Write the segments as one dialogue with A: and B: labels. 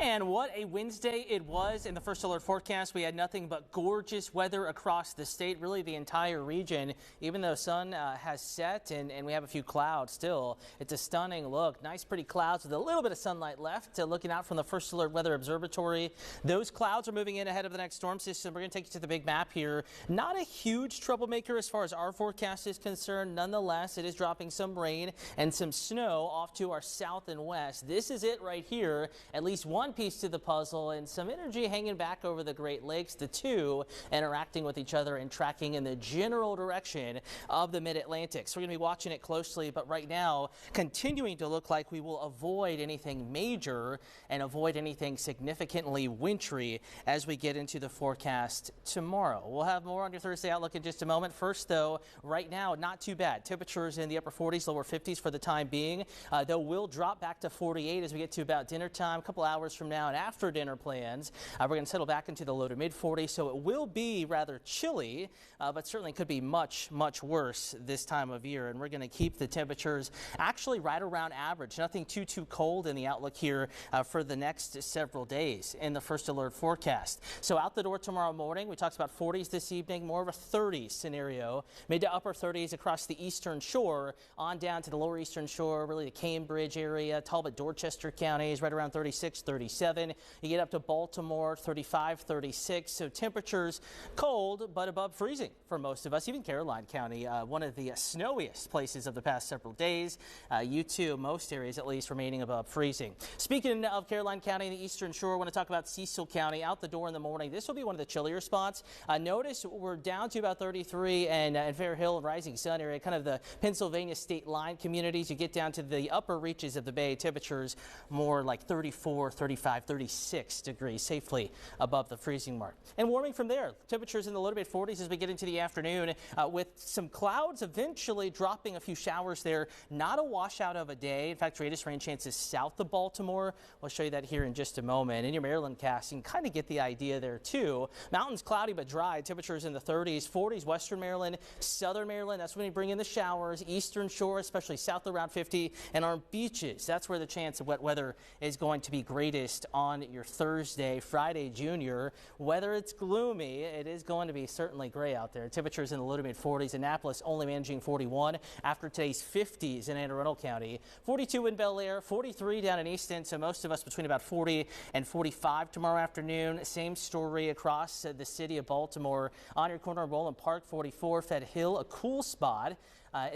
A: And what a Wednesday it was in the first alert forecast. We had nothing but gorgeous weather across the state, really the entire region. Even though sun has set and we have a few clouds still, it's a stunning look. Nice pretty clouds with a little bit of sunlight left. Looking out from the First Alert Weather Observatory, those clouds are moving in ahead of the next storm system. We're going to take you to the big map here. Not a huge troublemaker as far as our forecast is concerned. Nonetheless, it is dropping some rain and some snow off to our south and west. This is it right here. At least one piece to the puzzle and some energy hanging back over the Great Lakes. The two interacting with each other and tracking in the general direction of the mid-Atlantic. So we're going to be watching it closely, but right now continuing to look like we will avoid anything major and avoid anything significantly wintry as we get into the forecast tomorrow. We'll have more on your Thursday outlook in just a moment. First, though, right now, not too bad. Temperatures in the upper 40s, lower 50s for the time being, though will drop back to 48 as we get to about dinner time, a couple hours from now and after dinner plans. We're going to settle back into the low to mid 40s, so it will be rather chilly, but certainly could be much worse this time of year. And we're going to keep the temperatures actually right around average. Nothing too cold in the outlook here for the next several days in the first alert forecast. So out the door tomorrow morning, we talked about 40s this evening, more of a 30s scenario, mid to upper 30s across the eastern shore, on down to the lower eastern shore, really the Cambridge area, Talbot, Dorchester counties, right around 36, 37. You get up to Baltimore, 35, 36. So temperatures cold, but above freezing for most of us. Even Caroline County, one of the snowiest places of the past several days. U2, most areas at least, remaining above freezing. Speaking of Caroline County and the eastern shore, I want to talk about Cecil County. Out the door in the morning, this will be one of the chillier spots. Notice we're down to about 33 and Fair Hill and Rising Sun area, kind of the Pennsylvania state line communities. You get down to the upper reaches of the bay, temperatures more like 34, 35, 36 degrees, safely above the freezing mark. And warming from there, temperatures in the low to mid 40s as we get into the afternoon, with some clouds eventually dropping a few showers there. Not a washout of a day. In fact, greatest rain chances south of Baltimore. We'll show you that here in just a moment. In your Maryland cast, you can kind of get the idea there too. Mountains cloudy but dry. Temperatures in the 30s, 40s, western Maryland, southern Maryland. That's when you bring in the showers. Eastern shore, especially south around 50, and our beaches. That's where the chance of wet weather is going to be greatest on your Thursday, Friday, Junior. Whether it's gloomy, it is going to be certainly gray out there. Temperatures in the low to mid 40s. Annapolis only managing 41 after today's 50s in Anne Arundel County. 42 in Bel Air, 43 down in Easton. So most of us between about 40 and 45 tomorrow afternoon. Same story across the city of Baltimore. On your corner of Roland Park, 44. Fed Hill, a cool spot.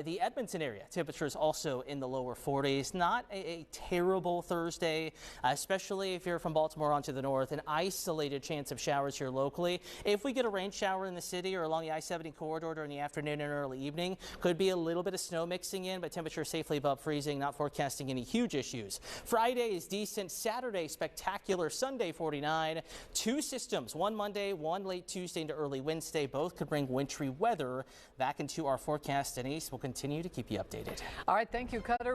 A: The Edmonton area, temperatures also in the lower 40s. Not a terrible Thursday, especially if you're from Baltimore onto the north. An isolated chance of showers here locally. If we get a rain shower in the city or along the I-70 corridor during the afternoon and early evening, could be a little bit of snow mixing in, but temperatures safely above freezing, not forecasting any huge issues. Friday is decent. Saturday, spectacular. Sunday, 49. Two systems, one Monday, one late Tuesday into early Wednesday. Both could bring wintry weather back into our forecast. Denise will continue to keep you updated.
B: All right, thank you, Cutter.